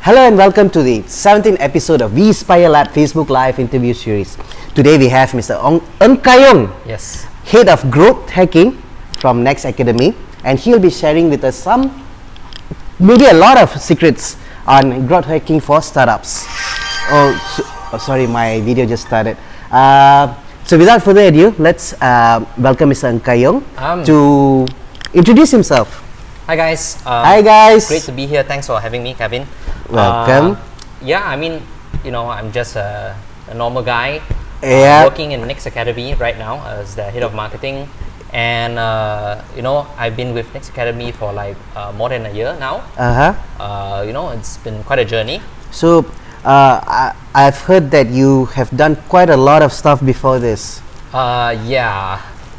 Hello and welcome to the 17th episode of VspireLab Facebook Live interview series. Today we have Mr. Yong, Yes. Head of Growth Hacking from Next Academy, and he'll be sharing with us maybe a lot of secrets on growth hacking for startups. Sorry, my video just started. So without further ado, let's welcome Mr. Yong to introduce himself. Hi guys. Hi guys. Great to be here. Thanks for having me, Kevin. Welcome. I'm just a normal guy working in Next Academy right now as the head of marketing, and I've been with Next Academy for like more than a year now. It's been quite a journey. So I've heard that you have done quite a lot of stuff before this.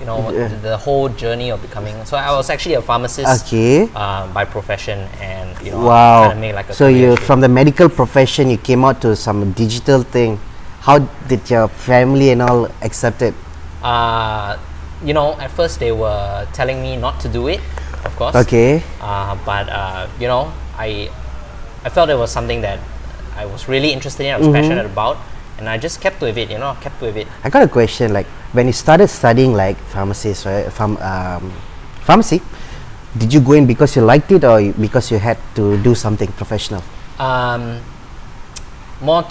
The whole journey of becoming. So I was actually a pharmacist by profession, and wow. kind of made like a so you from the medical profession, you came out to some digital thing. How did your family and all accept it? At first they were telling me not to do it, of course. Okay. I felt it was something that I was really interested in. I was passionate about, and I just kept with it. I got a question. Like when you started studying like pharmacist, right? Pharmacy, did you go in because you liked it or because you had to do something professional? I had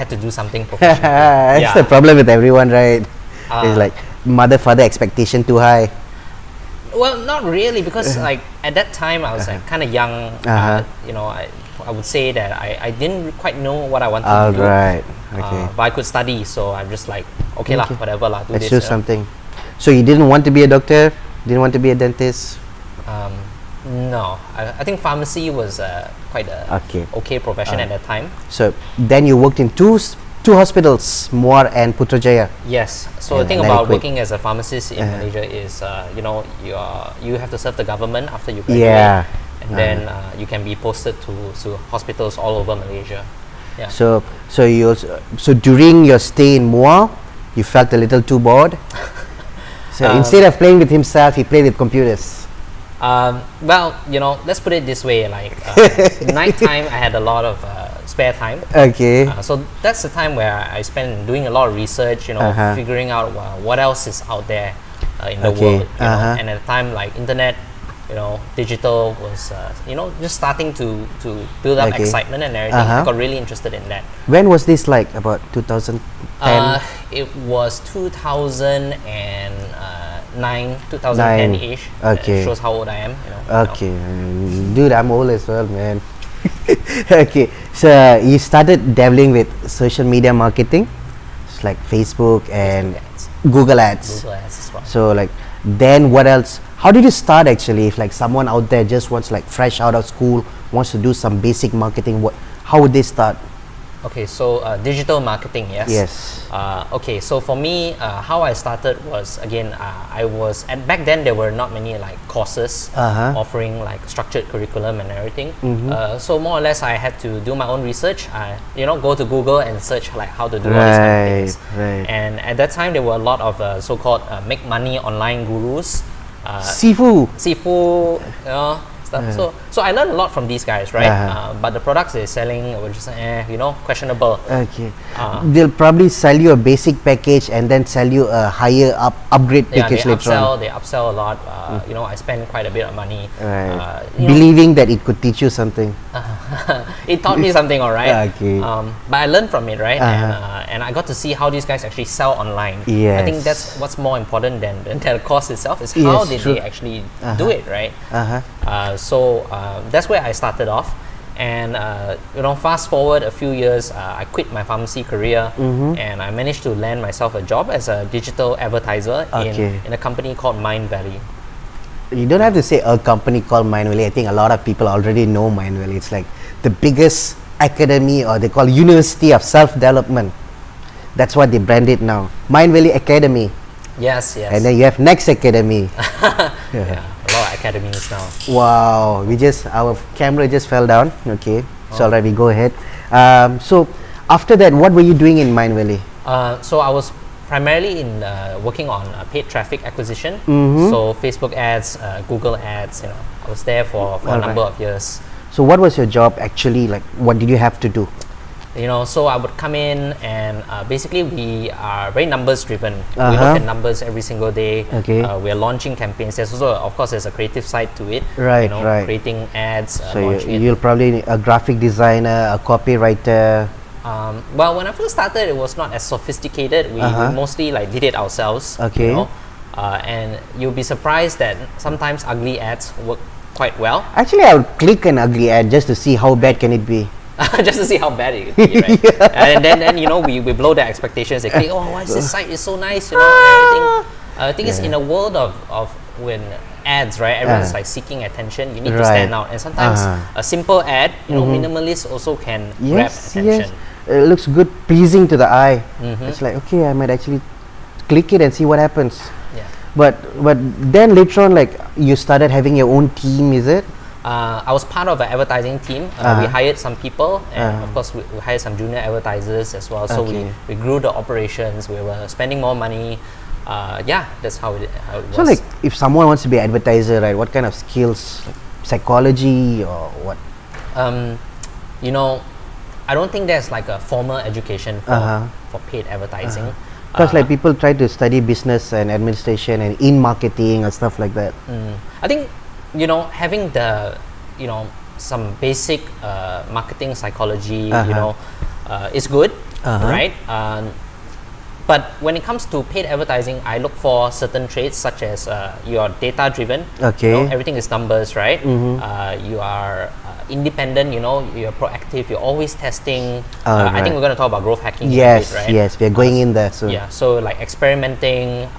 to do something professional. That's the problem with everyone, right? It's like mother-father expectation too high. Well, not really, because like at that time I was like kind of young. I would say that I didn't quite know what I wanted to do. Right. Okay. But I could study, so I'm just like, whatever lah. Let's do something. So you didn't want to be a doctor? Didn't want to be a dentist? No, I think pharmacy was quite a okay profession at that time. So then you worked in two hospitals, Muar and Putrajaya. Yes. So the thing about working as a pharmacist in Malaysia is, you have to serve the government after you graduate. Yeah. And then you can be posted to hospitals all over Malaysia. Yeah. So during your stay in Muar, you felt a little too bored. So instead of playing with himself, he played with computers. Let's put it this way. Like nighttime, I had a lot of spare time. Okay. So that's the time where I spent doing a lot of research. Figuring out what else is out there in the world. And at the time, like internet, digital was just starting to build up excitement and everything. I got really interested in that. When was this? Like about 2010? It was 2009, 2010-ish. Okay. It shows how old I am. Okay, dude, I'm old as well, man. Okay, so you started dabbling with social media marketing, it's like Facebook and Google Ads. Google Ads as well. So like, then what else? How did you start actually? If like someone out there just wants like fresh out of school, wants to do some basic marketing, how would they start? Okay, so digital marketing, yes. Yes. Okay, so for me, how I started was again, back then there were not many like courses offering like structured curriculum and everything. So more or less, I had to do my own research. Go to Google and search like how to do all these kind of things. Right. And at that time, there were a lot of so-called make money online gurus. Sifu, stuff. So I learned a lot from these guys, right? But the products they're selling were just questionable. Okay. They'll probably sell you a basic package and then sell you a higher upgrade package later on. They upsell a lot. I spend quite a bit of money. Right. Believing that it could teach you something. It taught me something, all right. Okay. But I learned from it, right? And I got to see how these guys actually sell online. Yes. I think that's what's more important than the course itself. Is how did they actually do it, right? So that's where I started off, and fast forward a few years, I quit my pharmacy career, and I managed to land myself a job as a digital advertiser in a company called Mind Valley. You don't have to say a company called Mind Valley. I think a lot of people already know Mind Valley. It's like the biggest academy, or they call University of Self-Development. That's what they brand it now. Mind Valley Academy. Yes. And then you have Next Academy. Yeah, a lot of academies now. Wow, our camera just fell down. Okay, so alright, we go ahead. So after that, what were you doing in Mind Valley? So I was primarily in working on paid traffic acquisition. So Facebook ads, Google ads. I was there for a number of years. So what was your job actually like? What did you have to do? So I would come in and basically we are very numbers driven. We look at numbers every single day. Okay. We are launching campaigns. There's also, of course, there's a creative side to it. Right, creating ads. So launching it. you'll probably need a graphic designer, a copywriter. Well, when I first started, it was not as sophisticated. We mostly did it ourselves. Okay. And you'll be surprised that sometimes ugly ads work quite well. Actually, I would click an ugly ad just to see how bad can it be. Just to see how bad it could be, right? And then we blow their expectations. They click, why is this site is so nice, and everything. I think it's in a world of when ads, right? Everyone's seeking attention. You need to stand out, and sometimes a simple ad, minimalist also can grab attention. Yes. It looks good, pleasing to the eye. It's like, okay, I might actually click it and see what happens. Yeah. But then later on, you started having your own team, is it? I was part of an advertising team. We hired some people, and of course we hired some junior advertisers as well. So we grew the operations. We were spending more money. That's how it was. So if someone wants to be an advertiser, right, what kind of skills? Psychology or what? I don't think there's a formal education for paid advertising. Because people try to study business and administration and in marketing and stuff like that. I think having the some basic marketing psychology is good, right? But when it comes to paid advertising, I look for certain traits such as you're data driven. Okay. Everything is numbers, right? You are independent. You're proactive. You're always testing. I think we're going to talk about growth hacking. Yes, a bit, right? yes, we're going in there. So so experimenting.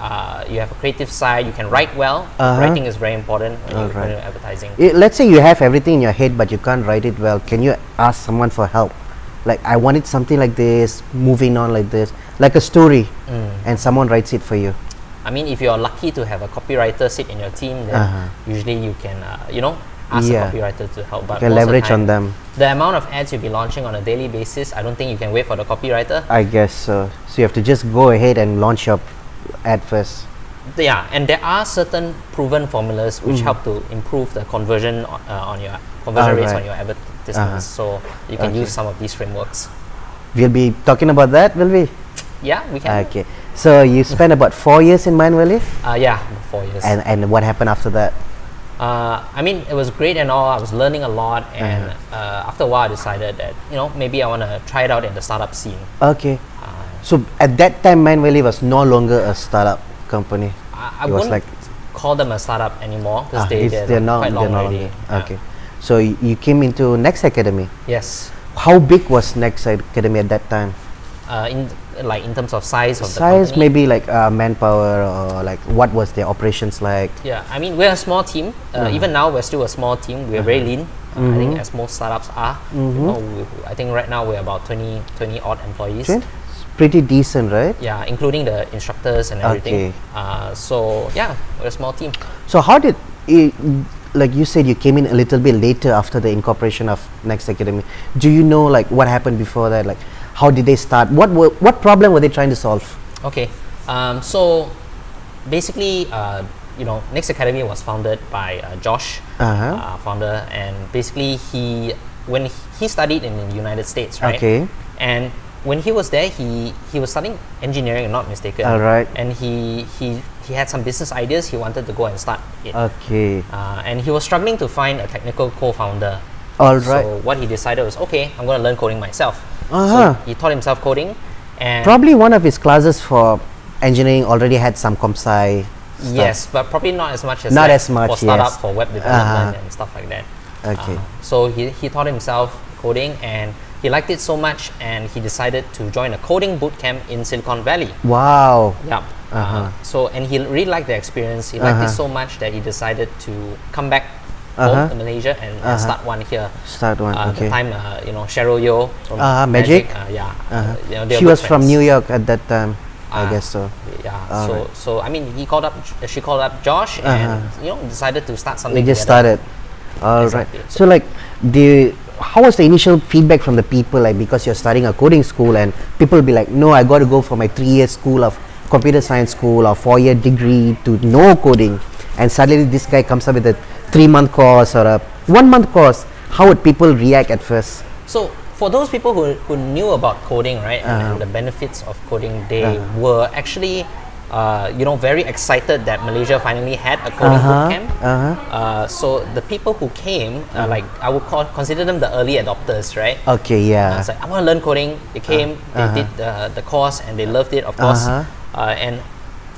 You have a creative side. You can write well. Writing is very important when you're advertising. Let's say you have everything in your head, but you can't write it well. Can you ask someone for help? I wanted something like this, moving on like this, like a story, and someone writes it for you. I mean, if you're lucky to have a copywriter sit in your team, then usually you can, ask a copywriter to help. But you can leverage on them. The amount of ads you'll be launching on a daily basis, I don't think you can wait for the copywriter. I guess so. So you have to just go ahead and launch your ad first. Yeah, and there are certain proven formulas which help to improve the conversion on your conversion rates on your advertisements. So you can use some of these frameworks. We'll be talking about that, will we? Yeah, we can. Okay. So you spent about 4 years in Manually? Yeah, 4 years. And what happened after that? I mean, it was great and all. I was learning a lot, and after a while, I decided that maybe I want to try it out in the startup scene. Okay. So at that time, Manually was no longer a startup company. I wouldn't call them a startup anymore because they're quite long already. Okay. So you came into Next Academy. Yes. How big was Next Academy at that time? In terms of size of the size, company? maybe manpower, or what was their operations like? Yeah, I mean, we're a small team. Even now, we're still a small team. We're very lean. I think as most startups are. I think right now we're about 20 odd employees. Pretty decent, right? Yeah, including the instructors and everything. So yeah, we're a small team. So how did like you said, you came in a little bit later after the incorporation of Next Academy. Do you know what happened before that? How did they start? What problem were they trying to solve? Okay, so basically, Next Academy was founded by Josh, founder, and basically when he studied in the United States, right? Okay. And when he was there, he was studying engineering, if I'm not mistaken. All right. And he had some business ideas. He wanted to go and start it. Okay. And he was struggling to find a technical co-founder. All right. So what he decided was, okay, I'm going to learn coding myself. So he taught himself coding, and probably one of his classes for engineering already had some comp sci stuff. Yes, but probably not as much as for startup, for web development and stuff like that. Okay. So he taught himself coding, and he liked it so much, and he decided to join a coding bootcamp in Silicon Valley. Wow. Yeah. And he really liked the experience. He liked it so much that he decided to come back home to Malaysia and start one here. Start one. Okay. At the time, Cheryl Yo from Magic. She was from New York at that time. I guess so. Yeah. So I mean, she called up Josh, and decided to start something. They just together. started. All right. So how was the initial feedback from the people? Because you're starting a coding school, and people will be like, no, I got to go for my 3-year school of computer science school or 4-year degree to know coding, and suddenly this guy comes up with a 3-month course or a 1-month course. how would people react at first? So for those people who knew about coding, right, and the benefits of coding, they were actually very excited that Malaysia finally had a coding bootcamp. So the people who came, like I would consider them the early adopters, right? Okay, yeah. It's like, I want to learn coding. They came, they did the course, and they loved it, of course. And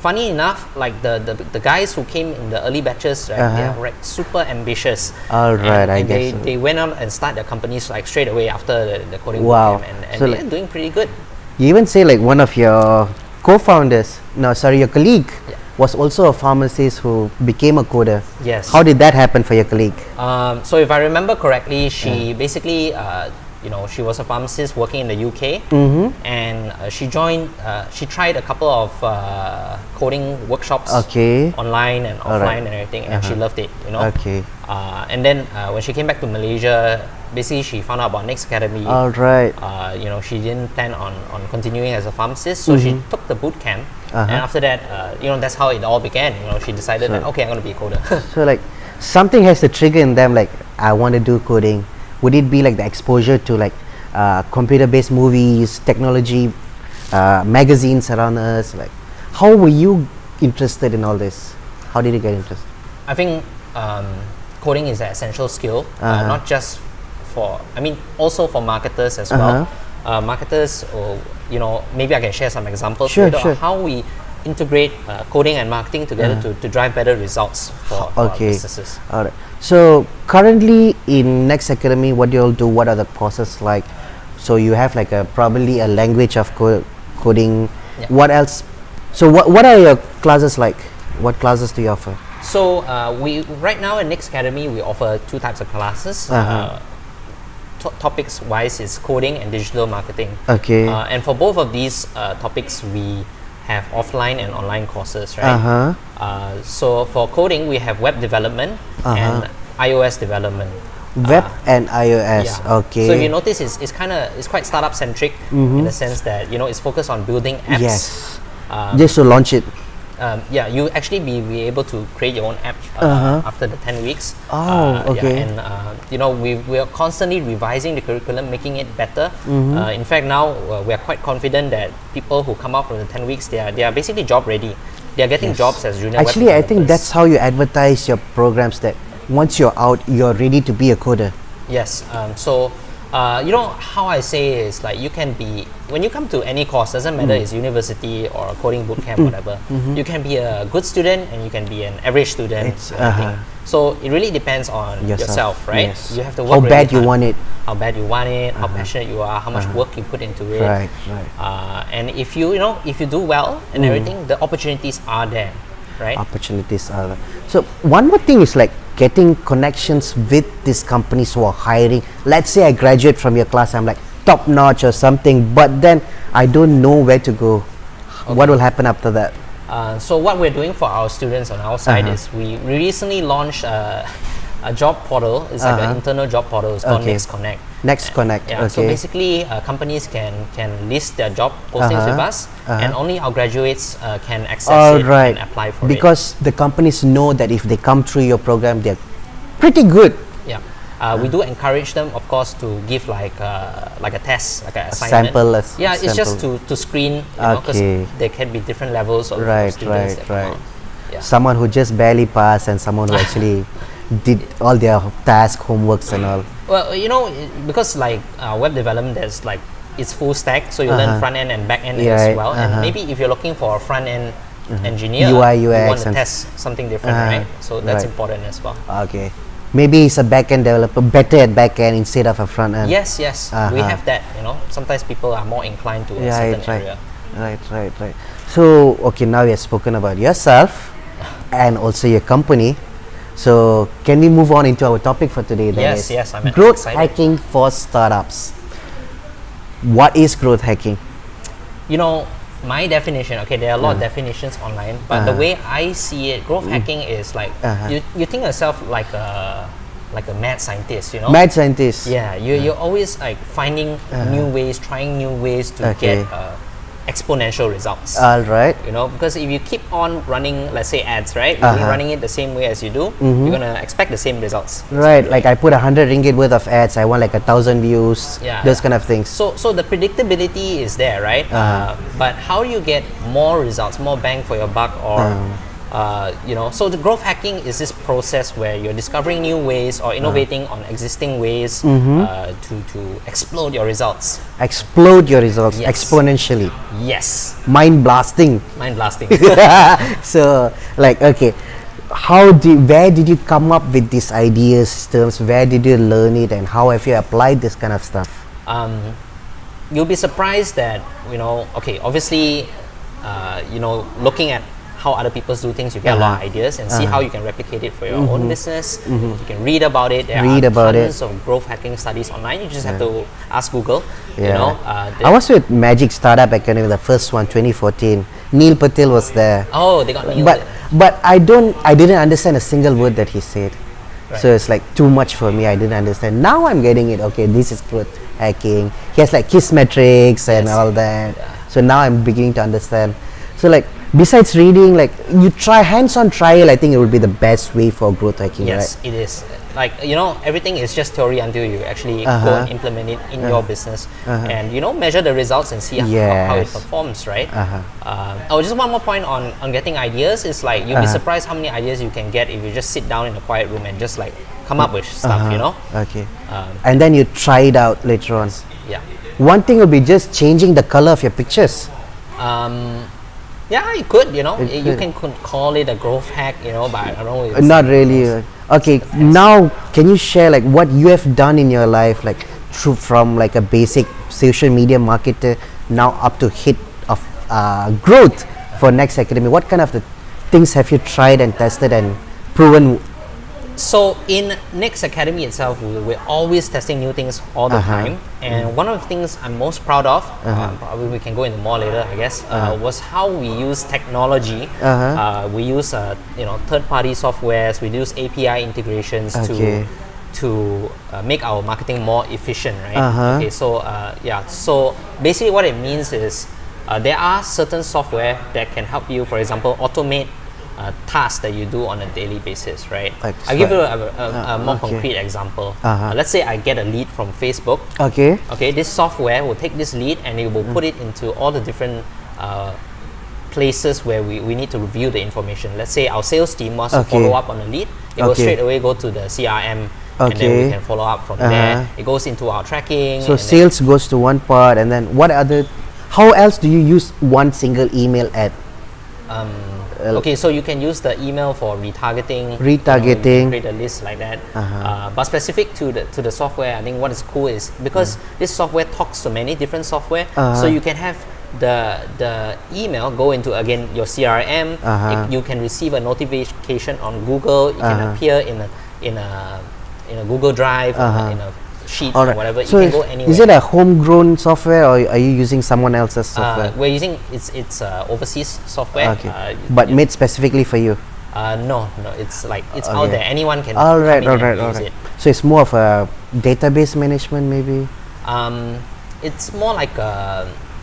funny enough, like the guys who came in the early batches, right, they are like super ambitious. All right, I guess so. They went on and started their companies like straight away after the coding Wow. bootcamp, and So they're doing pretty good. You even say like one of your co-founders, your colleague, was also a pharmacist who became a coder. Yes. How did that happen for your colleague? So if I remember correctly, she basically, she was a pharmacist working in the UK, and she joined. She tried a couple of coding workshops, online and offline and everything, and she loved it. Okay. And then when she came back to Malaysia, basically she found out about Next Academy. All right. She didn't plan on continuing as a pharmacist, so she took the boot camp, and after that, that's how it all began. She decided that okay, I'm going to be a coder. So like something has to trigger in them, like I want to do coding. Would it be like the exposure to like computer-based movies, technology, magazines around us? Like, how were you interested in all this? How did you get interested? I think coding is an essential skill, not just also for marketers as well. Marketers, maybe I can share some examples later on how we integrate coding and marketing together to drive better results for our businesses. All right. So currently in Next Academy, what do you all do? What are the courses like? So you have like probably a language of coding. Yeah. What else? So what are your classes like? What classes do you offer? So we right now in Next Academy we offer two types of classes. Topics wise is coding and digital marketing. Okay. And for both of these topics we have offline and online courses, right? So for coding we have web development and iOS development. Web and iOS. Yeah. Okay. So if you notice, it's quite startup centric in the sense that it's focused on building apps. Yes. Just to launch it. You actually be able to create your own app after the 10 weeks. Okay. We are constantly revising the curriculum, making it better. In fact, now we are quite confident that people who come out from the 10 weeks, they are basically job ready. They are getting jobs as junior Actually, web I think that's how you advertise your programs, that once you're out, you're ready to be a coder. Yes. How I say is like you can be, when you come to any course, doesn't matter it's university or a coding bootcamp, whatever, you can be a good student and you can be an average student. So it really depends on yourself, right? Yes. You have to work how really bad hard. you want it. How bad you want it, how passionate you are, how much work you put into it. Right. And if you do well and everything, the opportunities are there, right? Opportunities are there. So one more thing is like getting connections with these companies who are hiring. Let's say I graduate from your class, I'm like top notch or something, but then I don't know where to go. Okay. What will happen after that? So what we're doing for our students on our side is we recently launched a job portal. It's like an internal job portal. It's called Next Connect. Next Connect. Yeah. So basically, companies can list their job postings with us, and only our graduates can access it and apply for it. Because the companies know that if they come through your program, they're pretty good. Yeah. We do encourage them, of course, to give like a test, like an assignment. It's just to screen, because there can be different levels of students that come out. Yeah. Someone who just barely passed and someone who actually did all their task, homeworks and all. Well, because like web development, there's like it's full stack, so you learn front end and back end as well. And maybe if you're looking for a front end engineer, UI, UX, you want to test something different, right? So that's important as well. Okay. Maybe he's a back-end developer, better at back-end instead of a front-end. Yes. We have that, Sometimes people are more inclined to a certain area. Right. So, okay, now we have spoken about yourself and also your company. So, can we move on into our topic for today? Yes, I'm growth excited. hacking for startups. What is growth hacking? My definition, okay, there are a lot of definitions online, but the way I see it, growth hacking is like you think yourself like a mad scientist, Mad scientist. Yeah, you're always like finding new ways, trying new ways to get exponential results. All right. You know, because if you keep on running, let's say ads, right? You're running it the same way as you do, you're gonna expect the same results. Right, like I put 100 ringgit worth of ads, I want like 1,000 views, those kind of things. So the predictability is there, right? But how do you get more results, more bang for your buck, or you know? So the growth hacking is this process where you're discovering new ways or innovating on existing ways to explode your results. Explode your results Yes. exponentially. Yes, Mind blasting. mind blasting. So, like, okay, where did you come up with these ideas, terms? Where did you learn it, and how have you applied this kind of stuff? You'll be surprised that, you know, okay, obviously, you know, looking at how other people do things, you get a lot of ideas and see how you can replicate it for your own business. You can read about it. There are tons of growth hacking studies online. You just have to ask Google. You know, I was with Magic Startup Academy, the first one, 2014. Neil Patel was there. Oh, they got Neil. But I didn't understand a single word that he said. So it's like too much for me. I didn't understand. Now I'm getting it. Okay, this is growth hacking. He has like KISS metrics and all that. So now I'm beginning to understand. So like, besides reading, like you try hands-on trial, I think it would be the best way for growth hacking, Yes, right? it is. Like, you know, everything is just theory until you actually go and implement it in your business and, you know, measure the results and see how it performs, right? Oh, just one more point on getting ideas is like, you'll be surprised how many ideas you can get if you just sit down in a quiet room and just like come up with stuff, you know? Okay. And then you try it out later on. Yeah. One thing would be just changing the color of your pictures. Yeah, you could, you know, you can call it a growth hack, you know, but I don't know. Not really. Okay, now can you share like what you have done in your life, like from like a basic social media marketer now up to hit of growth for Next Academy? What kind of the things have you tried and tested and proven? So in Next Academy itself, we're always testing new things all the time. And one of the things I'm most proud of, probably we can go into more later, I guess, was how we use technology. We use you know, third-party softwares. We use API integrations to make our marketing more efficient, right? Okay, so yeah. So basically, what it means is there are certain software that can help you, for example, automate tasks that you do on a daily basis, right? I'll give you a more concrete example. Let's say I get a lead from Facebook. Okay, this software will take this lead and it will put it into all the different places where we need to review the information. Let's say our sales team wants to follow up on a lead. It will straight away go to the CRM and then we can follow up from there. It goes into our tracking. So sales goes to one part, and then how else do you use one single email ad? Okay, so you can use the email for retargeting. Retargeting. You know, you can create a list like that. But specific to the software, I think what is cool is because this software talks to many different software, so you can have the email go into again your CRM. You can receive a notification on Google. It can appear in a Google Drive, in a sheet or whatever. So you can go anywhere. Is it a homegrown software or are you using someone else's software? We're using it's overseas software. But made specifically for you? No, it's like it's out there. Anyone can use it. So it's more of a database management, maybe. It's more like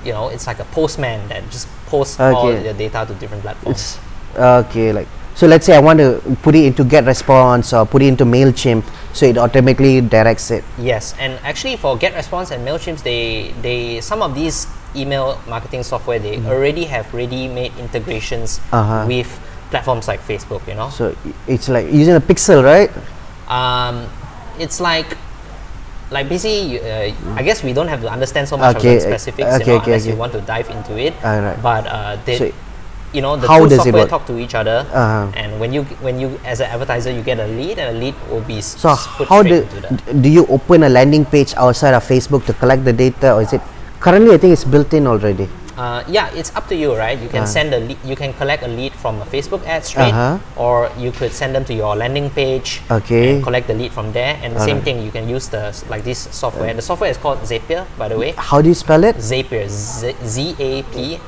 you know, it's like a postman that just posts all the data to different platforms. Like, so let's say I want to put it into GetResponse or put it into MailChimp, so it automatically directs it. Yes, and actually for GetResponse and MailChimp, they some of these email marketing software, they already have ready-made integrations with platforms like Facebook, you know. So it's like using a pixel, right? It's like basically, I guess we don't have to understand so much of the specifics, unless you want to dive into it. But you know, the two software talk to each other, and when you as an advertiser you get a lead, and a lead will be put straight into that. Do you open a landing page outside of Facebook to collect the data, or is it currently? I think it's built in already. Yeah, it's up to you, right? You can send a lead, you can collect a lead from a Facebook ad straight, or you could send them to your landing page and collect the lead from there. And the same thing, you can use this software. The software is called Zapier, by the way. How do you spell it? Zapier, Zapier.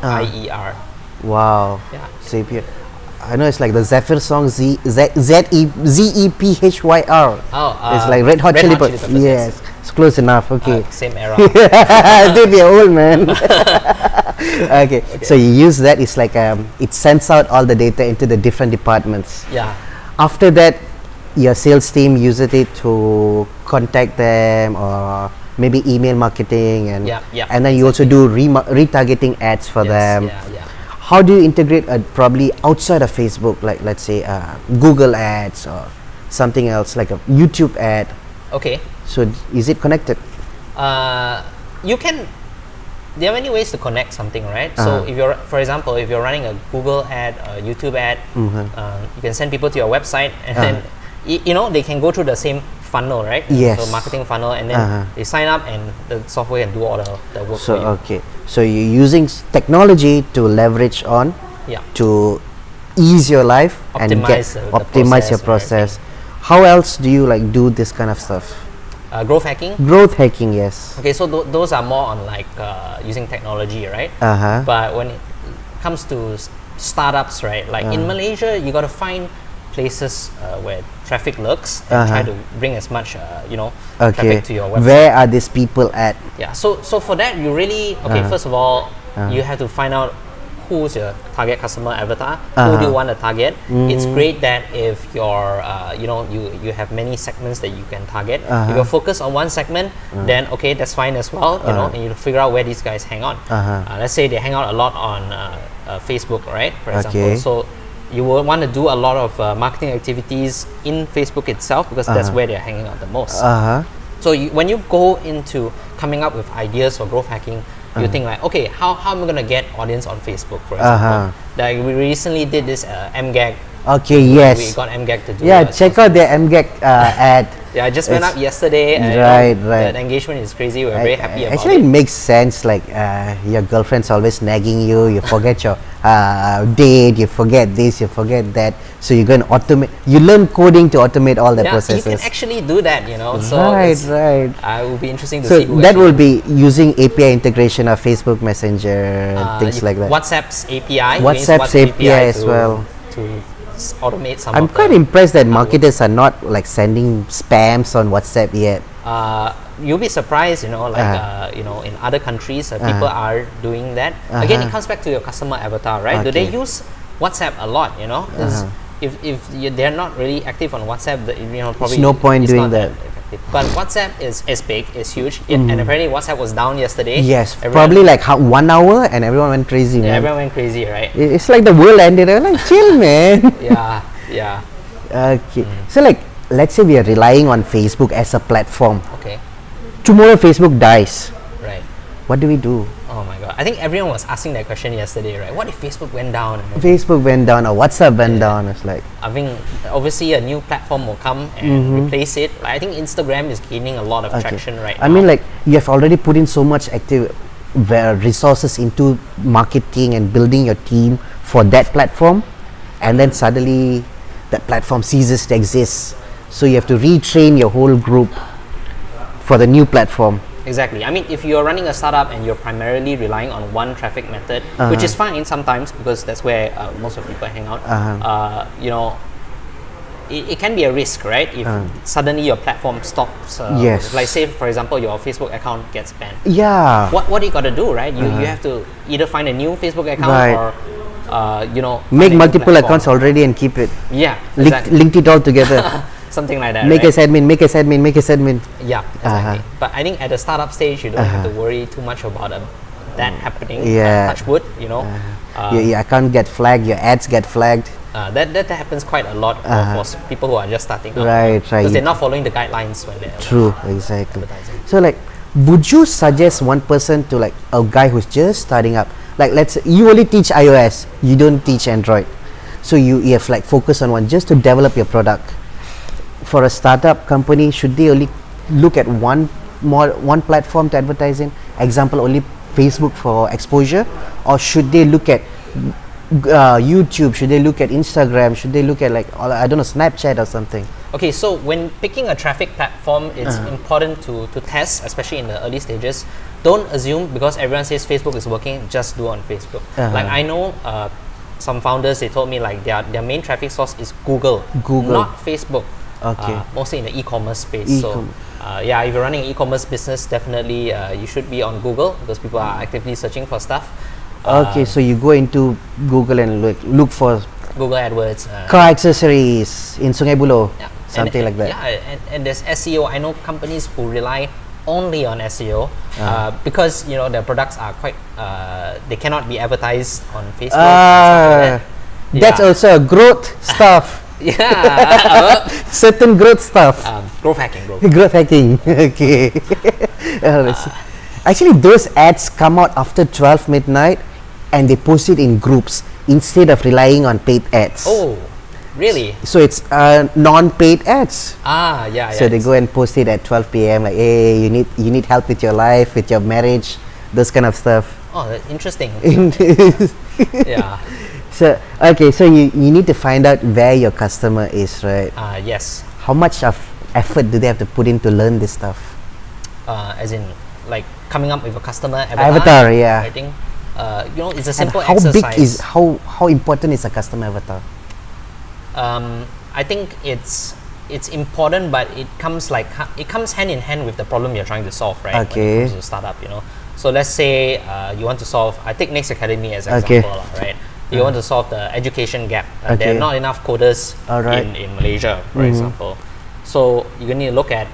Wow. Yeah. Zapier. I know it's like the Zephyr song Zephyr. It's like Red Hot Chili Peppers. Yes, it's close enough. Okay. Same era. Dude, you're old, man. Okay. So you use that. It's like it sends out all the data into the different departments. Yeah. After that, your sales team uses it to contact them or maybe email marketing and and then you also do retargeting ads for them. How do you integrate probably outside of Facebook, like let's say Google ads or something else like a YouTube ad? Okay. So is it connected? You can. There are many ways to connect something, right? So if you're, for example, if you're running a Google ad, a YouTube ad, you can send people to your website, and then you know they can go through the same funnel, right? Yes. So marketing funnel, and then they sign up, and the software can do all the work So for you. okay. So you're using technology to leverage on to ease your life and optimize your process. How else do you like do this kind of stuff? Growth hacking. Growth hacking, yes. Okay, so those are more on like using technology, right? But when it comes to startups, right? Like in Malaysia, you got to find places where traffic lurks and try to bring as much traffic to your website. Where are these people at? Yeah, so for that you really first of all you have to find out who's your target customer avatar, who do you want to target. It's great that if you're you have many segments that you can target. If you're focused on one segment, then okay, that's fine as well, you know, and you figure out where these guys hang out. Let's say they hang out a lot on Facebook, right, for example. So you will want to do a lot of marketing activities in Facebook itself because that's where they're hanging out the most. So when you go into coming up with ideas for growth hacking, you think like, okay, how am I going to get audience on Facebook, for example? Like we recently did this MGAG. Okay, yes. We got MGAG to do. Yeah, check out the MGAG ad. Yeah, I just went up yesterday, and the engagement is crazy. We're very happy about actually, it. it makes sense. Like your girlfriend's always nagging you. You forget your date. You forget this. You forget that. So you're going to automate. You learn coding to automate all the processes. You can actually do that. You know. So right. It will be interesting to so see. That will be using API integration of Facebook Messenger and things like that. WhatsApp's API. WhatsApp's API as well. To automate some. I'm quite impressed that marketers are not like sending spams on WhatsApp yet. You'll be surprised, you know, like in other countries, people are doing that. Again, it comes back to your customer avatar, right? Do they use WhatsApp a lot? You know, if they're not really active on WhatsApp, probably there's no point doing that. But WhatsApp is big, it's huge, and apparently WhatsApp was down yesterday. Yes, probably like 1 hour, and everyone went crazy. Yeah, man. everyone went crazy, right? It's like the world ended. I'm like, chill, man. Yeah. Okay, so like, let's say we are relying on Facebook as a platform. Okay. Tomorrow Facebook dies. Right. What do we do? Oh my god! I think everyone was asking that question yesterday, right? What if Facebook went down? Facebook went down or WhatsApp went down. It's like, I think obviously a new platform will come and replace it. Like, I think Instagram is gaining a lot of traction right now. I mean, like, you have already put in so much resources into marketing and building your team for that platform, and then suddenly that platform ceases to exist. So you have to retrain your whole group for the new platform. Exactly. I mean, if you're running a startup and you're primarily relying on one traffic method, which is fine sometimes because that's where most of people hang out, it can be a risk, right? If suddenly your platform stops, like say for example your Facebook account gets banned. Yeah. What do you got to do, right? You have to either find a new Facebook account or make multiple accounts already and keep it. Yeah. Exactly. Linked it all together. Something like that. Make us admin. Make us admin. Make us admin. Yeah, exactly. But I think at the startup stage, you don't have to worry too much about that happening. Touch wood, you know. Your account get flagged. Your ads get flagged. That happens quite a lot for people who are just starting out. Right. Because they're not following the guidelines when they're true. Exactly. So like, would you suggest one person to like a guy who's just starting up? Like, let's say you only teach iOS, you don't teach Android, so you have like focus on one just to develop your product. For a startup company, should they only look at one platform to advertise in? Example, only Facebook for exposure, or should they look at YouTube? Should they look at Instagram? Should they look at like Snapchat or something? Okay, so when picking a traffic platform, it's important to test, especially in the early stages. Don't assume because everyone says Facebook is working, just do on Facebook. Like I know some founders, they told me like their main traffic source is Google, not Facebook. Okay. Mostly in the e-commerce space. So if you're running an e-commerce business, definitely you should be on Google because people are actively searching for stuff. Okay, so you go into Google and look for Google AdWords. car accessories in Sungai Buloh, Yeah. something like that. Yeah, and there's SEO. I know companies who rely only on SEO because their products are quite they cannot be advertised on Facebook. And stuff like that. That's also a growth stuff. Yeah. Certain growth stuff. Growth hacking. Growth hacking. Okay. Actually, those ads come out after 12 midnight, and they post it in groups instead of relying on paid ads. Oh, really? So it's non-paid ads. Yeah. So they go and post it at 12 p.m. like, hey, you need help with your life, with your marriage, those kind of stuff. Oh, that's interesting. Yeah. So okay, so you need to find out where your customer is, right? Yes. How much of effort do they have to put in to learn this stuff? As in, like coming up with a customer avatar, yeah. I think it's a And simple how exercise. big is how important is a customer avatar? I think it's important, but it comes hand in hand with the problem you're trying to solve, right? Okay. When it comes to a startup, So let's say you want to solve. I take Next Academy as an Okay. example, right? You want to solve the education gap. There Okay. are not enough coders Alright. in Malaysia, for example. So you need to look at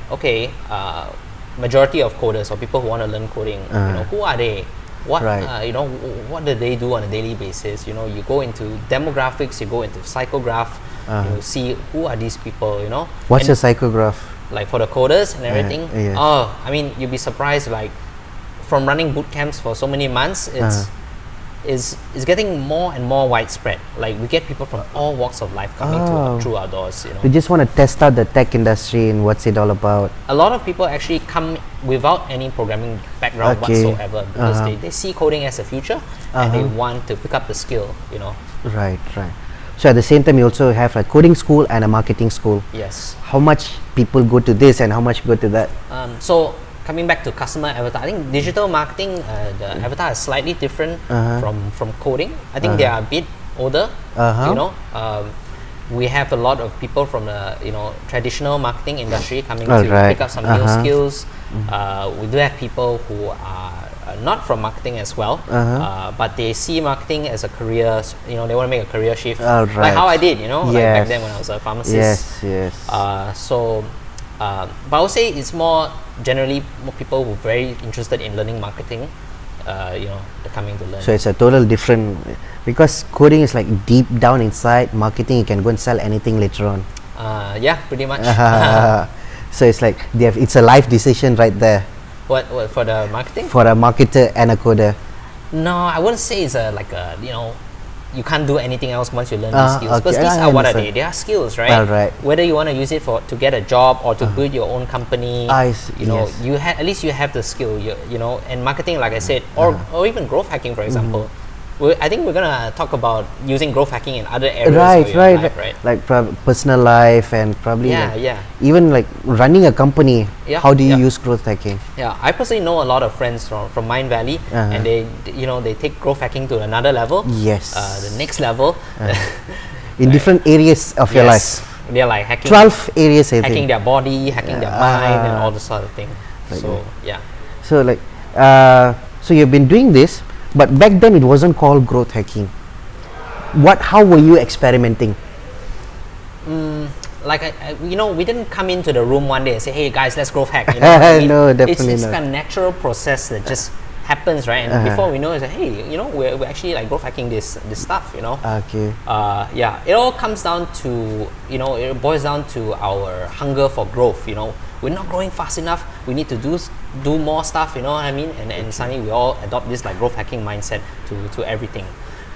majority of coders or people who want to learn coding. Who are they? What Right. what do they do on a daily basis? You go into demographics, you go into psychograph, you see who are these people. What's And your psychograph? like for the coders and everything. yes. Oh, I mean, you'd be surprised. Like from running boot camps for so many months, it's getting more and more widespread. Like we get people from all walks of life coming through our doors. We just want to test out the tech industry and what's it all about. A lot of people actually come without any programming background Okay. whatsoever because they see coding as a future and they want to pick up the skill. Right. So at the same time, you also have a coding school and a marketing school. Yes. How much people go to this and how much go to that? So coming back to customer avatar, I think digital marketing, the avatar is slightly different from coding. I think they are a bit older. We have a lot of people from the traditional marketing industry coming to pick up some new skills. We do have people who are not from marketing as well, but they see marketing as a career. They want to make a career shift, like how I did. Like back then when I was a pharmacist. Yes. But I would say it's more generally more people who are very interested in learning marketing. They're coming to learn. So it's a total different, because coding is like deep down inside. Marketing, you can go and sell anything later on. Yeah, pretty much. So it's like it's a life decision right there What for the marketing? for a marketer and a coder. No, I wouldn't say it's you can't do anything else once you learn these skills. Because okay, these I are what are understand. they? They are skills, right? Alright. Whether you want to use it to get a job or to build your own company, I see, yes. you at least you have the skill. And marketing, like I said, or even growth hacking, for example. I think we're gonna talk about using growth hacking in other areas of your life, right? Like personal life and probably even like running a company. Yeah, How do you yeah. use growth hacking? Yeah, I personally know a lot of friends from Mind Valley, and they take growth hacking to another level. Yes. The next level. In different areas of your life. They're like hacking 12 areas, I hacking think. their body, hacking their mind, and all this sort of thing. So yeah. So like, so you've been doing this, but back then it wasn't called growth hacking. How were you experimenting? Like we didn't come into the room one day and say, "Hey guys, let's growth hack." You know what I mean? No, definitely it's not. a natural process that just happens, right? And before we know, it's like, hey, we're actually like growth hacking this stuff, Okay. It all comes down to it boils down to our hunger for growth. We're not growing fast enough. We need to do more stuff. You know what I mean? And suddenly we all adopt this like growth hacking mindset to everything.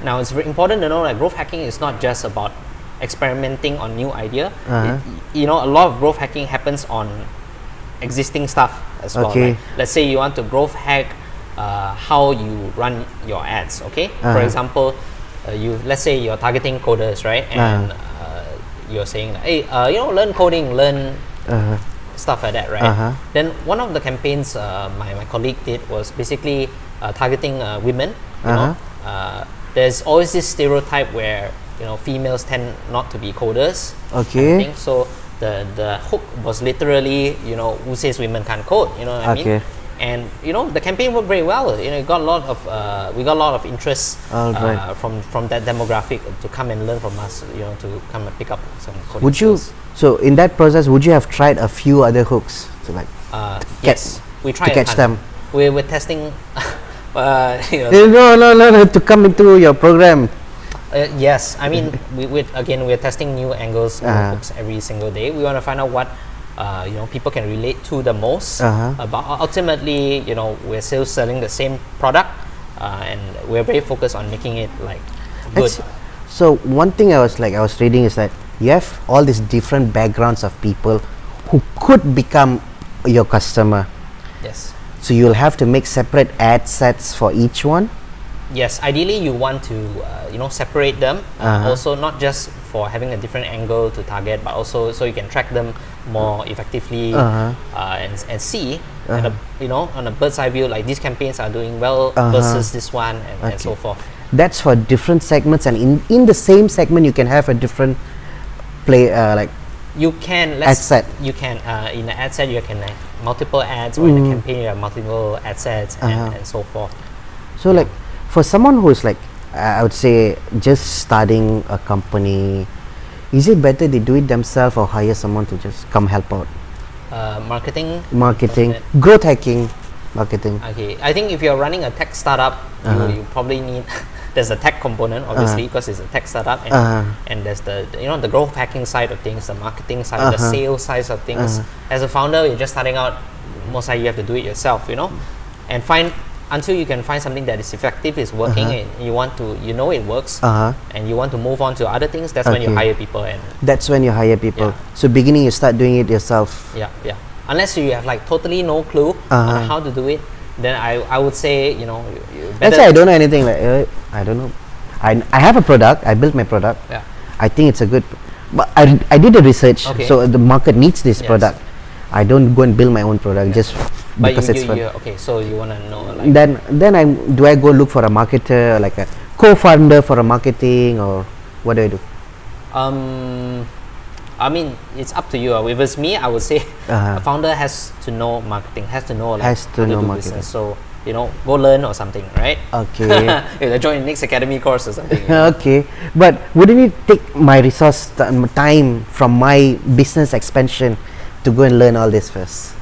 Now it's very important to know that growth hacking is not just about experimenting on new idea. A lot of growth hacking happens on existing stuff as well. Okay. Right? Let's say you want to growth hack how you run your ads. Okay. For example, let's say you're targeting coders, right? And you're saying, hey, learn coding, learn stuff like that, right? Then one of the campaigns my colleague did was basically targeting women. There's always this stereotype where females tend not to be coders. Okay. So the hook was literally who says women can't code? You know what I mean? and the campaign worked very well. It got a lot of we got a lot of interest from that demographic to come and learn from us. To come and pick up some coding skills. So in that process, would you have tried a few other hooks to yes, we tried to catch them? We were testing. No, to come into your program. Yes, I mean we're testing new angles, new hooks every single day. We want to find out what people can relate to the most. But ultimately, we're still selling the same product, and we're very focused on making it good. So one thing I was reading is that you have all these different backgrounds of people who could become your customer. Yes. So you'll have to make separate ad sets for each one. Yes, ideally you want to separate them. Also, not just for having a different angle to target, but also so you can track them more effectively and see on a bird's eye view, like these campaigns are doing well versus this one and so forth. That's for different segments, and in the same segment you can have a different you can ad set. You can in the ad set you can have multiple ads, or in a campaign you have multiple ad sets and so forth. So for someone who is I would say just starting a company, is it better they do it themselves or hire someone to just come help out? Marketing, growth hacking, marketing. Okay, I think if you're running a tech startup, you probably need there's the tech component, obviously, because it's a tech startup, and there's the the growth hacking side of things, the marketing side, the sales side of things. As a founder, you're just starting out. Most likely you have to do it yourself, and until you can find something that is effective, is working, and you want to, it works, and you want to move on to other things. That's when you hire people, Yeah. So beginning you start doing it yourself. Yeah. Unless you have totally no clue on how to do it, then I would say you Let's say I don't know anything. I don't know. I have a product. I built my product. Yeah. I think it's a good. But I did the research. Okay. So the market needs this product. I don't go and build my own product just because it's fun. Okay, so you want to know then do I go look for a marketer, like a co-founder for a marketing, or what do I do? I mean, it's up to you. If it's me, I would say a founder has to know marketing, has to know how to do marketing. Business. So go learn or something, right? Okay. If I join the next academy course or something. Okay, but wouldn't it take my resource time from my business expansion to go and learn all this first?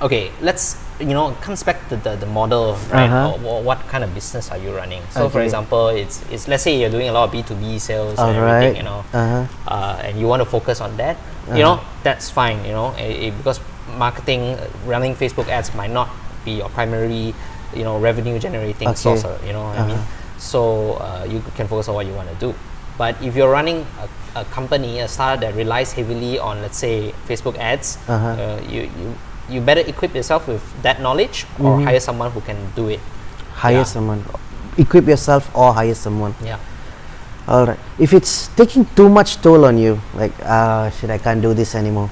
Okay, let's it comes back to the model, right? Or what kind of business are you running? So for example, it's let's say you're doing a lot of B2B sales and everything, and you want to focus on that, that's fine, because marketing, running Facebook ads might not be your primary revenue generating source, I mean, so you can focus on what you want to do. But if you're running a company, a startup that relies heavily on, let's say, Facebook ads, you better equip yourself with that knowledge, or hire someone who can do it. Someone, equip yourself or hire someone. Yeah. All right. If it's taking too much toll on you, shit, I can't do this anymore.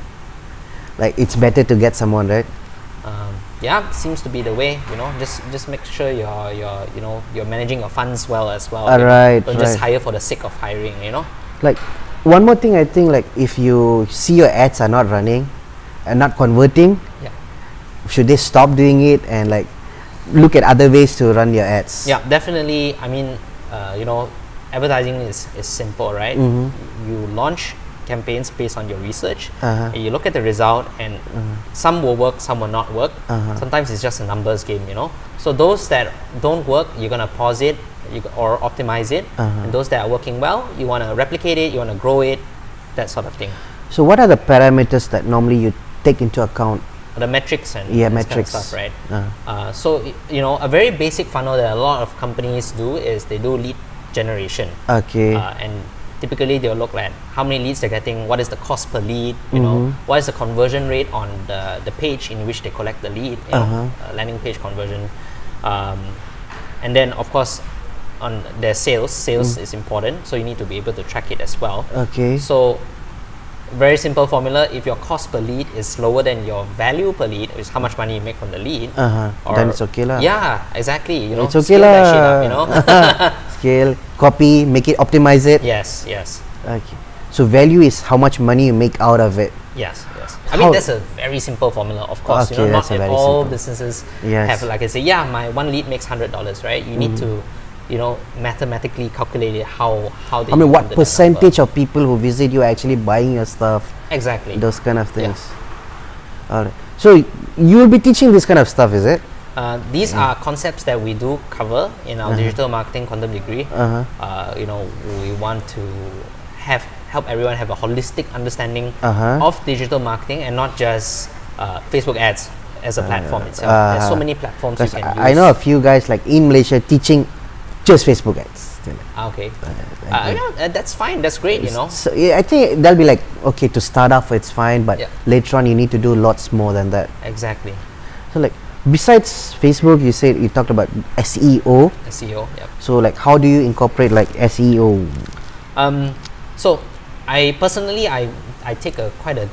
It's better to get someone, right? Yeah, seems to be the way. Just make sure you're managing your funds well as well. Right. Don't just hire for the sake of hiring. One more thing, I think, if you see your ads are not running and not converting, should they stop doing it and look at other ways to run your ads? Yeah, definitely. I mean, advertising is simple, right? You launch campaigns based on your research, and you look at the result, and some will work, some will not work. Sometimes it's just a numbers game, So those that don't work, you're gonna pause it or optimize it, and those that are working well, you want to replicate it, you want to grow it, that sort of thing. So what are the parameters that normally you take into account? The metrics and metrics kind of stuff, right? So a very basic funnel that a lot of companies do is they do lead generation. Okay. And typically they'll look at how many leads they're getting, what is the cost per lead, what is the conversion rate on the page in which they collect the lead, landing page conversion, and then of course on their sales is important, so you need to be able to track it as well. Okay. So very simple formula: if your cost per lead is lower than your value per lead, is how much money you make from the lead, then it's okay lah. Yeah, exactly. It's okay lah. That shit up, Scale, copy, make it, optimize it. Yes. Okay. So value is how much money you make out of it. Yes. I mean, that's a very simple formula, of course. Okay, not that's a very all simple. businesses Yes. have, like I say, yeah, my one lead makes $100, right? You need to, mathematically calculate it how they. I mean, what come to that percentage of people who visit you are actually buying your stuff? number. Exactly. Those kind of things. Alright. So you will be teaching this kind of stuff, is it? These are concepts that we do cover in our digital marketing quantum degree. We want to help everyone have a holistic understanding of digital marketing and not just Facebook ads as a platform itself. There's so many platforms you can use. I know a few guys like in Malaysia teaching just Facebook ads. Okay. That's fine. That's great. So I think they'll be like, okay, to start off it's fine, but later on you need to do lots more than that. Exactly. So like besides Facebook, you talked about SEO. SEO. Yep. So like how do you incorporate like SEO? So I personally I take quite a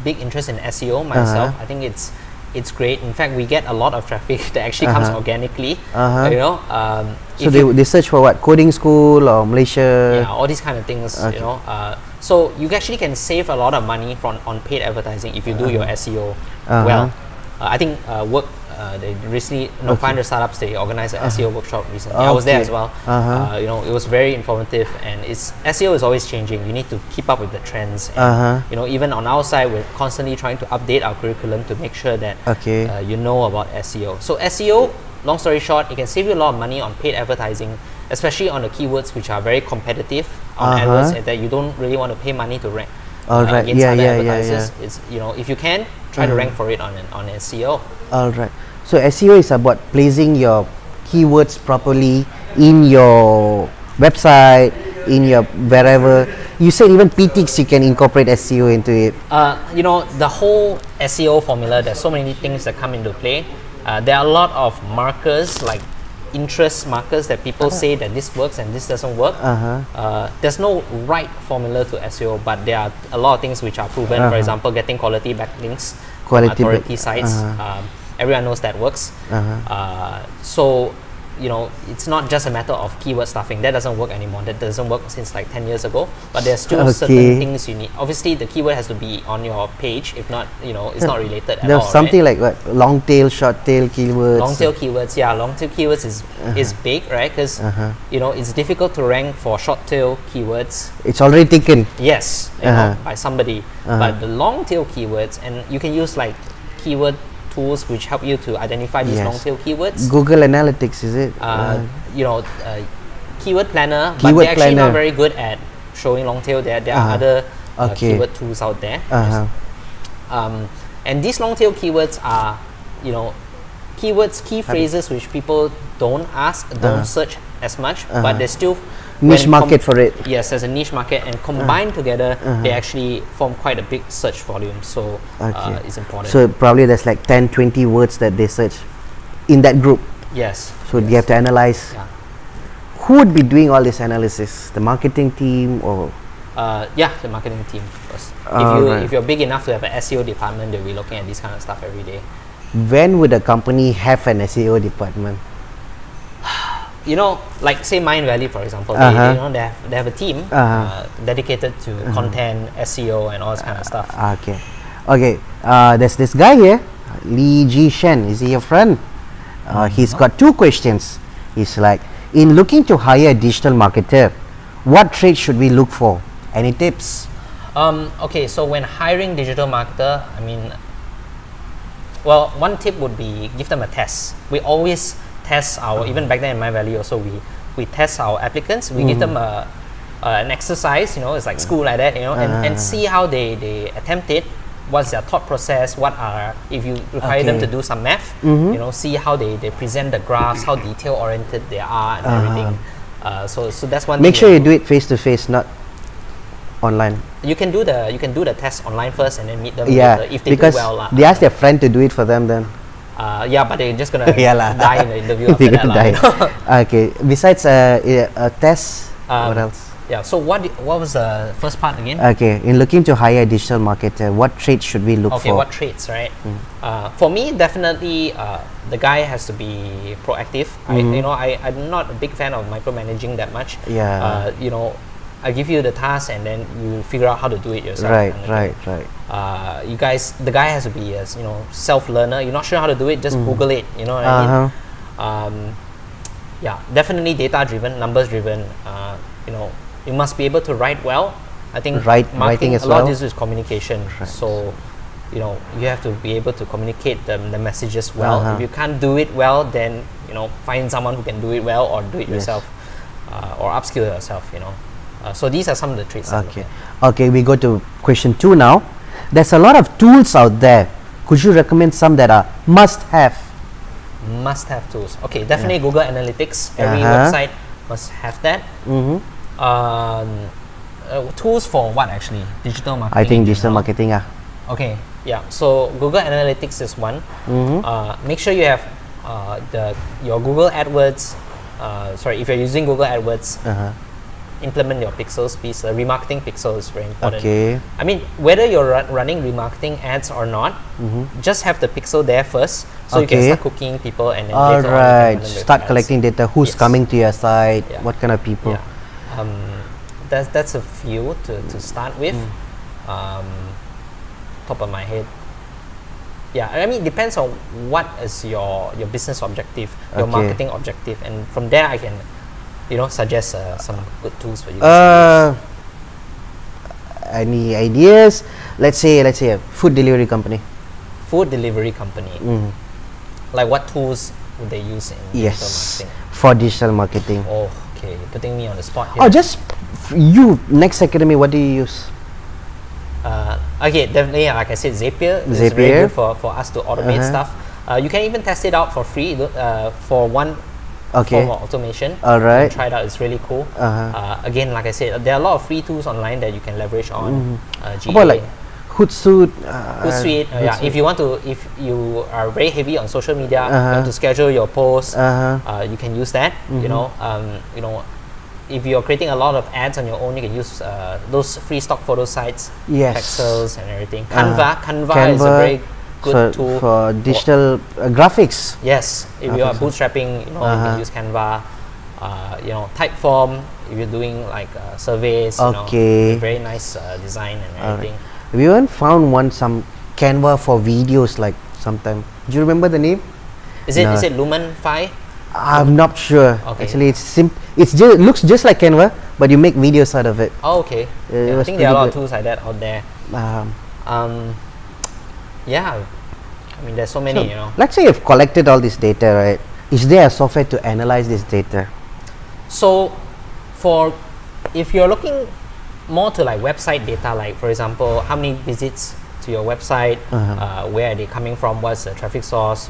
big interest in SEO myself. I think it's great. In fact, we get a lot of traffic that actually comes organically. So they search for what? Coding school or Malaysia? Yeah, all these kind of things. So you actually can save a lot of money on paid advertising if you do your SEO well. I think they recently, 500 startups, they organized an SEO workshop recently. I was there as well. It was very informative, and SEO is always changing. You need to keep up with the trends. And, even on our side, we're constantly trying to update our curriculum to make sure that you know about SEO. So SEO, long story short, it can save you a lot of money on paid advertising, especially on the keywords which are very competitive on AdWords, and that you don't really want to pay money to rank against other advertisers. It's if you can, try to rank for it on SEO. Alright. So SEO is about placing your keywords properly in your website, in your wherever. You said even PTX you can incorporate SEO into it. The whole SEO formula, there's so many things that come into play. There are a lot of markers, like interest markers, that people say that this works and this doesn't work. There's no right formula to SEO, but there are a lot of things which are proven. For example, getting quality backlinks from authority sites. Everyone knows that works. So it's not just a matter of keyword stuffing. That doesn't work anymore. That doesn't work since like 10 years ago. But there's still certain things you need. Obviously, the keyword has to be on your page. If not, it's not related at all. There's something like what? Long tail, short tail keywords. Long tail keywords, yeah. Long tail keywords is big, right? Because it's difficult to rank for short tail keywords. It's already taken. Yes, by somebody. But the long tail keywords, and you can use like keyword tools which help you to identify these long tail keywords. Google Analytics, is it? Keyword Planner, but they're actually not very good at showing long tail. There are other keyword tools out there. And these long tail keywords are, key phrases which people don't search as much, but there's still niche market for it. Yes, there's a niche market, and combined together, they actually form quite a big search volume. So it's important. So probably there's like 10, 20 words that they search in that group. Yes. So you have to analyze. Who would be doing all this analysis? The marketing team or? The marketing team first. If you're big enough to have an SEO department, they'll be looking at this kind of stuff every day. When would a company have an SEO department? Like say Mind Valley, for example, they have a team dedicated to content, SEO, and all this kind of stuff. Okay. There's this guy here, Lee Ji Shen. Is he your friend? He's got 2 questions. He's like, in looking to hire a digital marketer, what traits should we look for? Any tips? Okay, so when hiring digital marketer, one tip would be give them a test. We always test even back then in Mind Valley also, we test our applicants. We give them an exercise, it's like school like that, and see how they attempt it. What's their thought process? If you require them to do some math, see how they present the graphs, how detail oriented they are, and everything. So that's one. Make sure you do it face to face, not online. You can do the test online first, and then meet them later if they do well. They ask their friend to do it for them then. But they're just gonna die in the interview after that. Okay. Besides a test, what else? So what was the first part again? Okay. In looking to hire a digital marketer, what traits should we look for? Okay, what traits, right? For me, definitely the guy has to be proactive. I'm not a big fan of micromanaging that much. I give you the task and then you figure out how to do it yourself. Right, kind of right, thing. right. You guys, the guy has to be a self-learner. You're not sure how to do it, just Google it. You know what I mean? Yeah, definitely data-driven, numbers-driven. You must be able to write well. I think writing as a lot well. of this is communication. Right. So, you have to be able to communicate the messages well. If you can't do it well, then find someone who can do it well, or do it yourself, or upskill yourself. So these are some of the traits. Okay, we go to question 2 now. There's a lot of tools out there. Could you recommend some that are must-have tools? Okay, definitely Google Analytics. Every website must have that. Tools for what actually? Digital marketing. I think digital marketing. Okay, yeah. So Google Analytics is one. Make sure you have your Google AdWords. If you're using Google AdWords, implement your pixels piece. The remarketing pixel is very important. Okay. I mean, whether you're running remarketing ads or not, just have the pixel there first, so you can start cooking people, and then later on you can start collecting data. Who's coming to your site? What kind of people? Yeah. That's a few to start with. Top of my head. Yeah, I mean, it depends on what is your business objective, your marketing objective, and from there I can, suggest some good tools for you. Any ideas? Let's say a food delivery company. Food delivery company. Like what tools would they use in digital marketing? For digital marketing. Oh, okay, you're putting me on the spot here. Oh, just you. Next Academy, what do you use? Okay, definitely. Like I said, Zapier is very good for us to automate stuff. You can even test it out for free for one form of automation. All right. Try it out. It's really cool. Again, like I said, there are a lot of free tools online that you can leverage on. How about like Hootsuite? Hootsuite. Yeah. If you are very heavy on social media, you want to schedule your posts. You can use that. If you're creating a lot of ads on your own, you can use those free stock photo sites, pixels and everything. Canva is a very good tool for digital graphics. Yes, if you are bootstrapping, you can use Canva. Typeform, if you're doing like surveys, very nice design and everything. Have you ever found some Canva for videos like sometime? Do you remember the name? Is it Lumen-Fi? I'm not sure. Okay. Actually, it looks just like Canva, but you make videos out of it. Oh, okay. I think there are a lot of tools like that out there. Yeah, I mean, there's so many. Let's say you've collected all this data, right? Is there a software to analyze this data? So, if you're looking more to like website data, like for example, how many visits to your website, where are they coming from, what's the traffic source,